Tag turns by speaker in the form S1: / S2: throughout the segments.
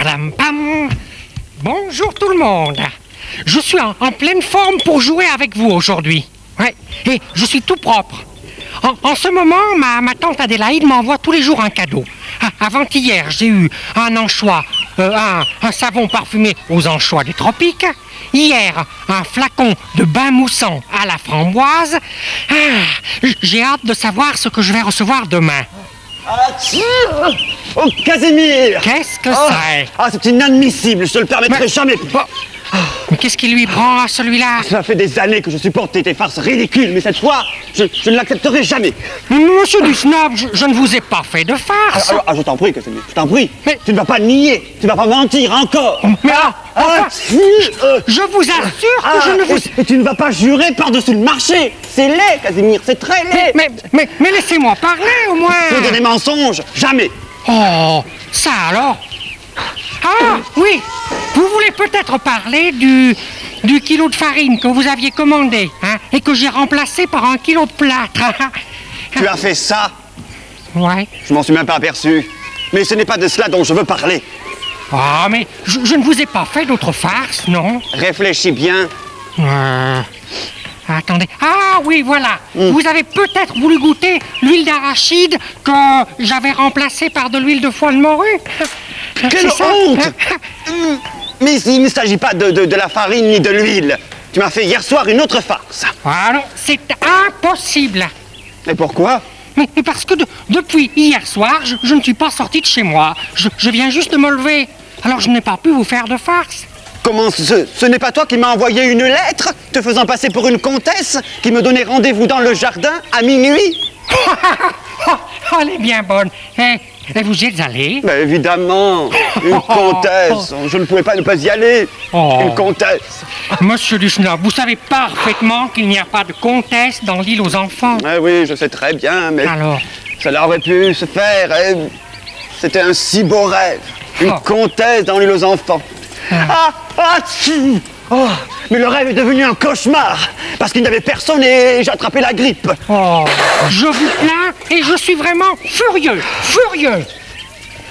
S1: Padam, pam. Bonjour tout le monde. Je suis en pleine forme pour jouer avec vous aujourd'hui. Ouais. Et je suis tout propre. En ce moment, ma tante Adélaïde m'envoie tous les jours un cadeau. Avant-hier, j'ai eu un anchois, un savon parfumé aux anchois des tropiques. Hier, un flacon de bain moussant à la framboise. J'ai hâte de savoir ce que je vais recevoir demain.
S2: Oh, Casimir!
S1: Qu'est-ce que c'est?
S2: C'est inadmissible, je te le permettrai jamais.
S1: Mais qu'est-ce qui lui prend à celui-là?
S2: Ça fait des années que je supporte tes farces ridicules, mais cette fois, je ne l'accepterai jamais.
S1: Monsieur du Snob, je ne vous ai pas fait de farce.
S2: Je t'en prie, Casimir, je t'en prie.
S1: Mais...
S2: Tu ne vas pas nier, tu ne vas pas mentir encore.
S1: Mais je vous assure que je ne vous...
S2: Et tu ne vas pas jurer par-dessus le marché. C'est laid, Casimir, c'est très laid.
S1: Mais laissez-moi parler au moins.
S2: Tu dis des mensonges, jamais.
S1: Oh, ça alors? Ah, oui, vous voulez peut-être parler du kilo de farine que vous aviez commandé, hein, et que j'ai remplacé par un kilo de plâtre.
S2: Tu as fait ça?
S1: Ouais.
S2: Je m'en suis même pas aperçu. Mais ce n'est pas de cela dont je veux parler.
S1: Ah, mais je ne vous ai pas fait d'autres farces, non?
S2: Réfléchis bien.
S1: Attendez. Ah oui, voilà. Vous avez peut-être voulu goûter l'huile d'arachide que j'avais remplacée par de l'huile de foie de morue.
S2: Quelle honte! Mais il ne s'agit pas de la farine ni de l'huile. Tu m'as fait hier soir une autre farce.
S1: Ah non, c'est impossible.
S2: Et pourquoi?
S1: Mais parce que depuis hier soir, je ne suis pas sorti de chez moi. Je viens juste de me lever. Alors je n'ai pas pu vous faire de farce.
S2: Comment ce n'est pas toi qui m'as envoyé une lettre te faisant passer pour une comtesse qui me donnait rendez-vous dans le jardin à minuit?
S1: Elle est bien bonne. Et vous y êtes allé?
S2: Mais évidemment, une comtesse. Je ne pouvais pas ne pas y aller. Une comtesse.
S1: Monsieur du Snob, vous savez parfaitement qu'il n'y a pas de comtesse dans l'île aux enfants.
S2: Ah oui, je sais très bien, mais
S1: alors?
S2: Cela aurait pu se faire. C'était un si beau rêve. Une comtesse dans l'île aux enfants. Mais le rêve est devenu un cauchemar parce qu'il n'y avait personne et j'ai attrapé la grippe.
S1: Je vous plains et je suis vraiment furieux.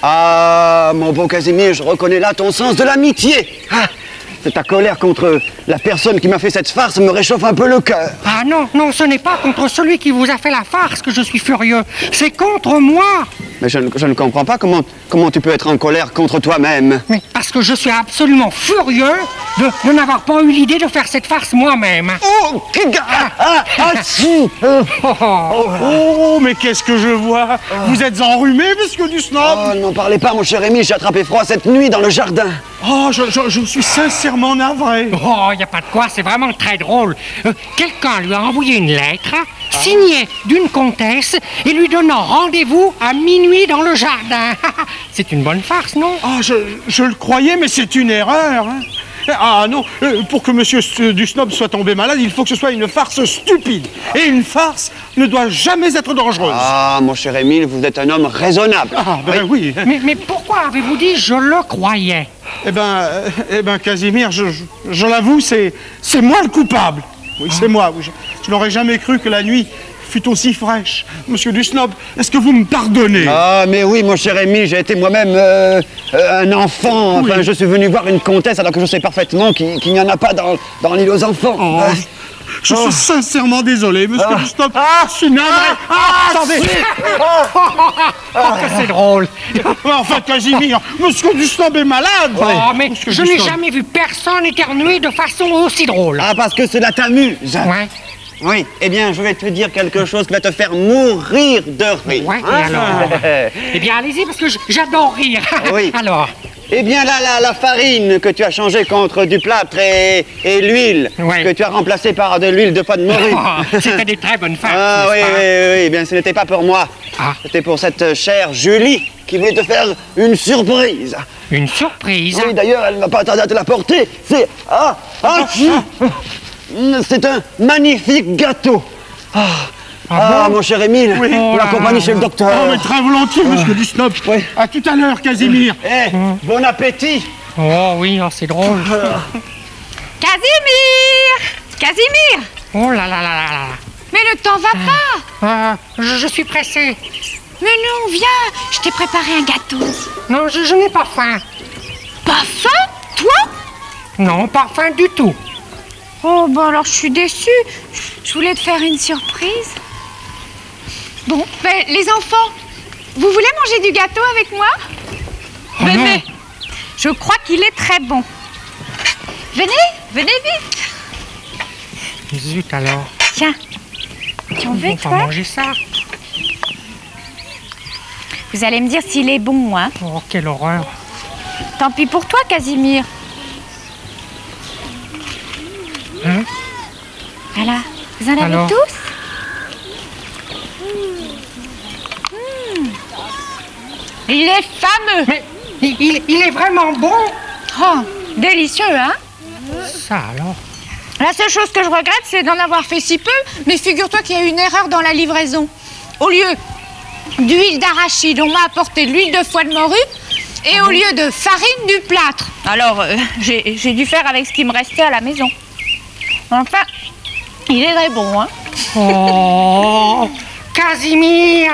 S2: Ah, mon beau Casimir, je reconnais là ton sens de l'amitié. Ta colère contre la personne qui m'a fait cette farce me réchauffe un peu le cœur.
S1: Ah non, ce n'est pas contre celui qui vous a fait la farce que je suis furieux. C'est contre moi.
S2: Mais je ne comprends pas comment tu peux être en colère contre toi-même.
S1: Mais parce que je suis absolument furieux de n'avoir pas eu l'idée de faire cette farce moi-même.
S3: Mais qu'est-ce que je vois? Vous êtes enrhumé, monsieur du Snob?
S2: N'en parlez pas, mon cher Rémi, j'ai attrapé froid cette nuit dans le jardin.
S3: Je suis sincèrement navré.
S1: Il n'y a pas de quoi, c'est vraiment très drôle. Quelqu'un lui a envoyé une lettre, signée d'une comtesse, et lui donnant rendez-vous à minuit dans le jardin. C'est une bonne farce, non?
S3: Je le croyais, mais c'est une erreur. Ah non, pour que monsieur du Snob soit tombé malade, il faut que ce soit une farce stupide. Et une farce ne doit jamais être dangereuse.
S2: Mon cher Émile, vous êtes un homme raisonnable.
S3: Oui.
S1: Mais pourquoi avez-vous dit « je le croyais » ?
S3: Eh ben, Casimir, je l'avoue, c'est moi le coupable. Oui, c'est moi. Je n'aurais jamais cru que la nuit fut aussi fraîche. Monsieur du Snob, est-ce que vous me pardonnez?
S2: Mais oui, mon cher Émile, j'ai été moi-même un enfant. Enfin, je suis venu voir une comtesse alors que je sais parfaitement qu'il n'y en a pas dans l'île aux enfants.
S3: Je suis sincèrement désolé, monsieur du Snob. Je suis navré. Attendez.
S1: Que c'est drôle.
S3: Enfin, Casimir, monsieur du Snob est malade.
S1: Mais je n'ai jamais vu personne éternuer de façon aussi drôle.
S2: Parce que cela t'amuse.
S1: Ouais.
S2: Oui, eh bien, je vais te dire quelque chose qui va te faire mourir de rire.
S1: Ouais, et alors? Eh bien, allez-y, parce que j'adore rire.
S2: Oui.
S1: Alors?
S2: Eh bien, la farine que tu as changée contre du plâtre et l'huile que tu as remplacée par de l'huile de foie de morue.
S1: C'était des très bonnes farces,
S2: oui. Eh bien, ce n'était pas pour moi. C'était pour cette chère Julie qui voulait te faire une surprise.
S1: Une surprise?
S2: Oui, d'ailleurs, elle ne va pas tarder à te la porter. C'est un magnifique gâteau. Mon cher Émile, l'accompagne chez le docteur.
S3: Mais très volontiers, monsieur du Snob. À tout à l'heure, Casimir.
S2: Bon appétit.
S1: Oui, c'est drôle.
S4: Casimir!
S1: Oh là là là là.
S4: Mais ne t'en va pas!
S1: Je suis pressé.
S4: Mais non, viens, je t'ai préparé un gâteau.
S1: Non, je n'ai pas faim.
S4: Pas faim, toi?
S1: Non, pas faim du tout.
S4: Oh, bah alors je suis déçue. Je voulais te faire une surprise. Bon, ben, les enfants, vous voulez manger du gâteau avec moi?
S1: Oh non.
S4: Venez. Je crois qu'il est très bon. Venez, venez vite.
S1: Zut alors.
S4: Tiens, tu en
S1: Ils
S4: veux,
S1: vont pas
S4: toi?
S1: manger ça.
S4: Vous allez me dire s'il est bon, hein?
S1: Oh, quelle horreur.
S4: Tant pis pour toi, Casimir.
S1: Hein?
S4: Voilà, vous en avez
S1: Alors?
S4: tous? Il est fameux.
S1: Mais il est vraiment bon.
S4: Oh, délicieux, hein?
S1: Ça alors.
S4: La seule chose que je regrette, c'est d'en avoir fait si peu, mais figure-toi qu'il y a eu une erreur dans la livraison. Au lieu d'huile d'arachide, on m'a apporté de l'huile de foie de morue, et au lieu de farine, du plâtre. Alors, j'ai dû faire avec ce qui me restait à la maison. Enfin, il est très bon, hein?
S1: Oh, Casimir.